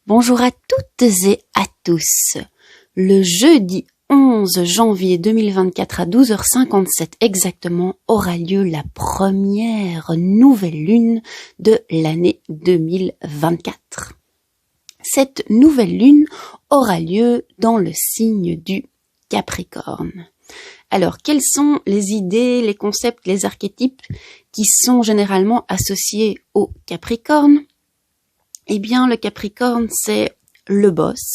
Bonjour à toutes et à tous. Le jeudi 11 janvier 2024 à 12h57 exactement aura lieu la première nouvelle lune de l'année 2024. Cette nouvelle lune aura lieu dans le signe du Capricorne. Alors, quelles sont les idées, les concepts, les archétypes qui sont généralement associés au Capricorne ? Eh bien, le Capricorne, c'est le boss,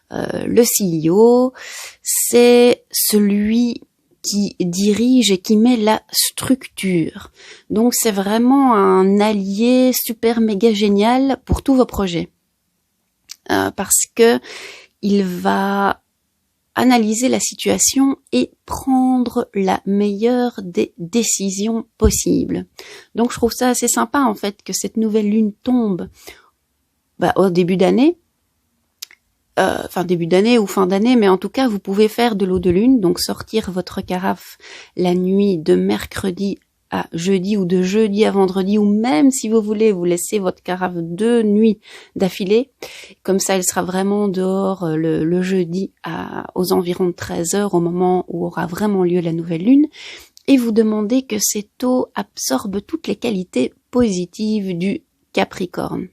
le CEO, c'est celui qui dirige et qui met la structure. Donc, c'est vraiment un allié super méga génial pour tous vos projets. Parce que il va analyser la situation et prendre la meilleure des décisions possibles. Donc, je trouve ça assez sympa, en fait, que cette nouvelle lune tombe au début d'année, début d'année ou fin d'année, mais en tout cas, vous pouvez faire de l'eau de lune, donc sortir votre carafe la nuit de mercredi à jeudi ou de jeudi à vendredi, ou même si vous voulez, vous laissez votre carafe 2 nuits d'affilée, comme ça elle sera vraiment dehors le jeudi aux environs de 13h, au moment où aura vraiment lieu la nouvelle lune, et vous demandez que cette eau absorbe toutes les qualités positives du Capricorne.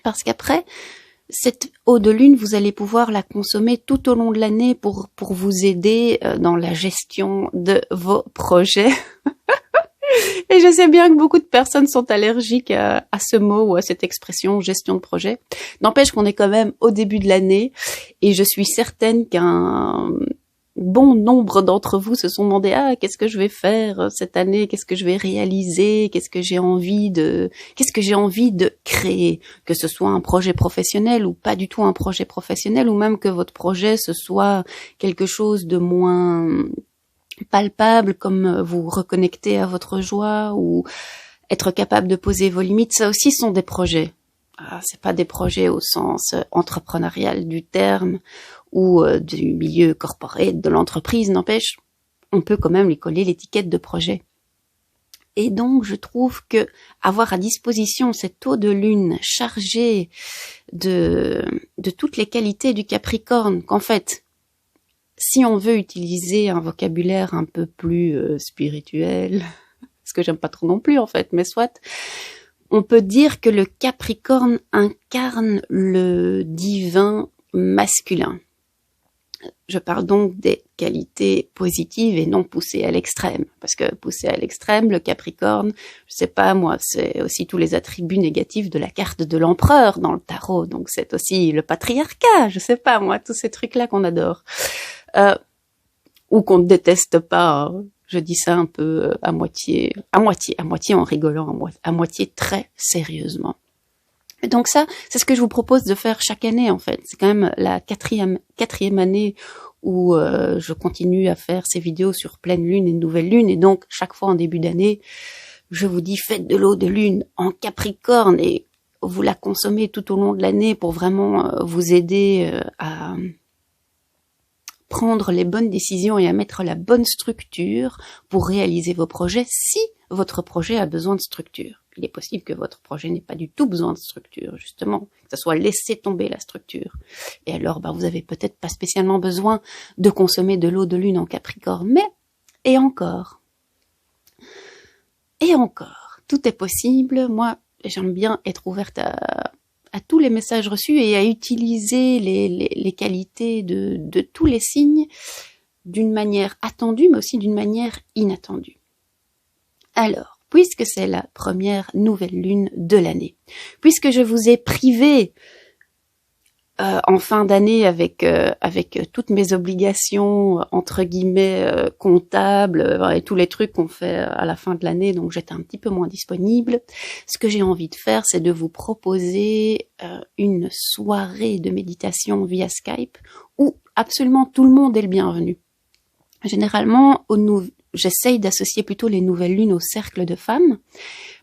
Parce qu'après, cette eau de lune, vous allez pouvoir la consommer tout au long de l'année pour vous aider dans la gestion de vos projets. Et je sais bien que beaucoup de personnes sont allergiques à ce mot ou à cette expression, gestion de projet. N'empêche qu'on est quand même au début de l'année et je suis certaine qu'un bon nombre d'entre vous se sont demandé qu'est-ce que je vais faire cette année, qu'est-ce que je vais réaliser, qu'est-ce que j'ai envie de créer, que ce soit un projet professionnel ou pas du tout un projet professionnel, ou même que votre projet ce soit quelque chose de moins palpable, comme vous reconnecter à votre joie ou être capable de poser vos limites. Ça aussi sont des projets. C'est pas des projets au sens entrepreneurial du terme ou du milieu corporate de l'entreprise, n'empêche, on peut quand même lui coller l'étiquette de projet. Et donc, je trouve que avoir à disposition cette eau de lune chargée de toutes les qualités du Capricorne, qu'en fait, si on veut utiliser un vocabulaire un peu plus spirituel, ce que j'aime pas trop non plus en fait, mais soit, on peut dire que le Capricorne incarne le divin masculin. Je parle donc des qualités positives et non poussées à l'extrême. Parce que poussé à l'extrême, le Capricorne, je sais pas moi, c'est aussi tous les attributs négatifs de la carte de l'empereur dans le tarot. Donc c'est aussi le patriarcat, je sais pas moi, tous ces trucs-là qu'on adore. Ou qu'on ne déteste pas. Je dis ça un peu à moitié en rigolant, à moitié très sérieusement. Et donc ça, c'est ce que je vous propose de faire chaque année en fait. C'est quand même la quatrième année où je continue à faire ces vidéos sur pleine lune et nouvelle lune. Et donc chaque fois en début d'année, je vous dis faites de l'eau de lune en Capricorne et vous la consommez tout au long de l'année pour vraiment vous aider à prendre les bonnes décisions et à mettre la bonne structure pour réaliser vos projets si votre projet a besoin de structure. Il est possible que votre projet n'ait pas du tout besoin de structure, justement, que ça soit laisser tomber la structure. Et alors, vous avez peut-être pas spécialement besoin de consommer de l'eau de lune en Capricorne, mais, et encore, tout est possible. Moi, j'aime bien être ouverte à tous les messages reçus et à utiliser les qualités de tous les signes d'une manière attendue, mais aussi d'une manière inattendue. Alors, puisque c'est la première nouvelle lune de l'année, puisque je vous ai privé en fin d'année avec toutes mes obligations entre guillemets comptables et tous les trucs qu'on fait à la fin de l'année, donc j'étais un petit peu moins disponible. Ce que j'ai envie de faire, c'est de vous proposer une soirée de méditation via Skype où absolument tout le monde est le bienvenu. Généralement, j'essaye d'associer plutôt les nouvelles lunes au cercle de femmes,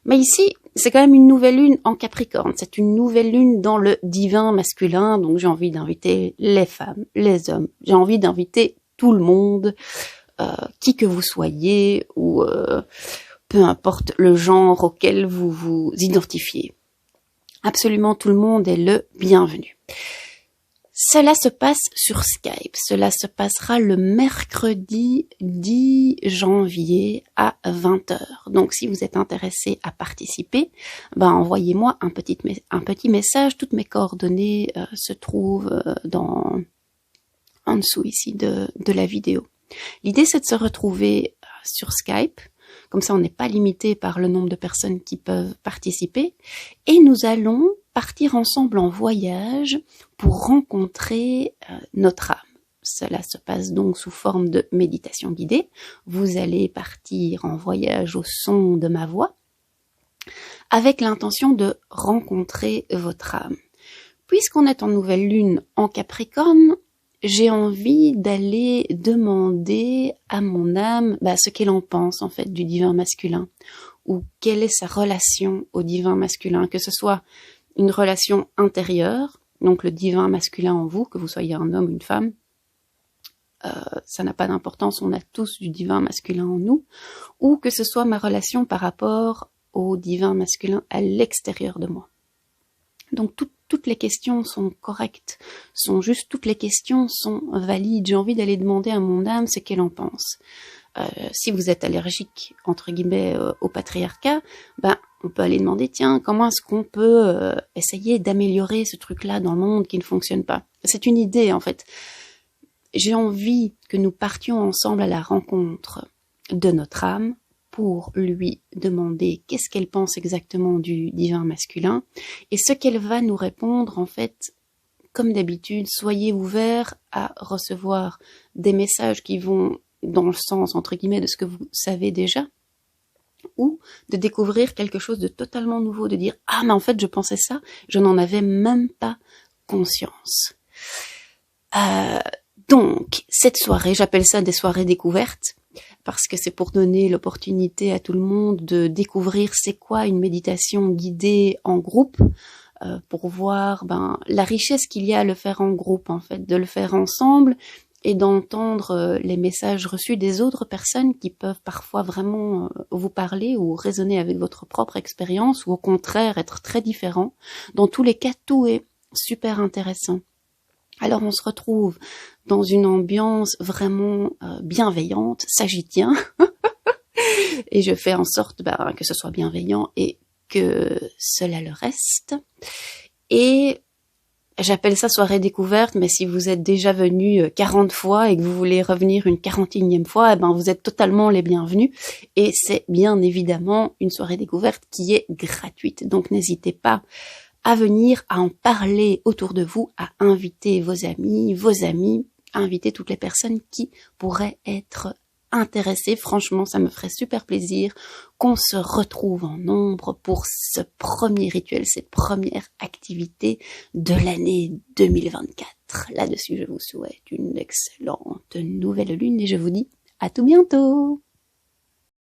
mais ici, c'est quand même une nouvelle lune en Capricorne. C'est une nouvelle lune dans le divin masculin, donc j'ai envie d'inviter les femmes, les hommes. J'ai envie d'inviter tout le monde, qui que vous soyez, ou peu importe le genre auquel vous vous identifiez. Absolument tout le monde est le bienvenu. Cela se passe sur Skype. Cela se passera le mercredi 10 janvier à 20h. Donc, si vous êtes intéressé à participer, envoyez-moi un petit message. Toutes mes coordonnées se trouvent en dessous ici de la vidéo. L'idée, c'est de se retrouver sur Skype. Comme ça, on n'est pas limité par le nombre de personnes qui peuvent participer. Et nous allons partir ensemble en voyage pour rencontrer notre âme. Cela se passe donc sous forme de méditation guidée. Vous allez partir en voyage au son de ma voix avec l'intention de rencontrer votre âme. Puisqu'on est en nouvelle lune en Capricorne, j'ai envie d'aller demander à mon âme ce qu'elle en pense en fait du divin masculin, ou quelle est sa relation au divin masculin, que ce soit une relation intérieure, donc le divin masculin en vous, que vous soyez un homme ou une femme, ça n'a pas d'importance, on a tous du divin masculin en nous, ou que ce soit ma relation par rapport au divin masculin à l'extérieur de moi. Donc toutes les questions sont correctes, toutes les questions sont valides. J'ai envie d'aller demander à mon âme ce qu'elle en pense. Si vous êtes allergique, entre guillemets, au patriarcat, on peut aller demander, tiens, comment est-ce qu'on peut essayer d'améliorer ce truc-là dans le monde qui ne fonctionne pas? C'est une idée, en fait. J'ai envie que nous partions ensemble à la rencontre de notre âme pour lui demander qu'est-ce qu'elle pense exactement du divin masculin et ce qu'elle va nous répondre, en fait, comme d'habitude, soyez ouverts à recevoir des messages qui vont dans le sens, entre guillemets, de ce que vous savez déjà, ou de découvrir quelque chose de totalement nouveau, de dire « Ah, mais en fait, je pensais ça, je n'en avais même pas conscience. » Donc, cette soirée, j'appelle ça des soirées découvertes, parce que c'est pour donner l'opportunité à tout le monde de découvrir c'est quoi une méditation guidée en groupe, pour voir la richesse qu'il y a à le faire en groupe, en fait, de le faire ensemble, et d'entendre les messages reçus des autres personnes qui peuvent parfois vraiment vous parler ou résonner avec votre propre expérience ou au contraire être très différents. Dans tous les cas, tout est super intéressant. Alors on se retrouve dans une ambiance vraiment bienveillante, sagittien, et je fais en sorte que ce soit bienveillant et que cela le reste. Et j'appelle ça soirée découverte, mais si vous êtes déjà venu 40 fois et que vous voulez revenir une 41e fois, vous êtes totalement les bienvenus. Et c'est bien évidemment une soirée découverte qui est gratuite. Donc n'hésitez pas à venir, à en parler autour de vous, à inviter vos amis, à inviter toutes les personnes qui pourraient être intéressées. Franchement, ça me ferait super plaisir qu'on se retrouve en nombre pour ce premier rituel, cette première activité de l'année 2024. Là-dessus, je vous souhaite une excellente nouvelle lune et je vous dis à tout bientôt.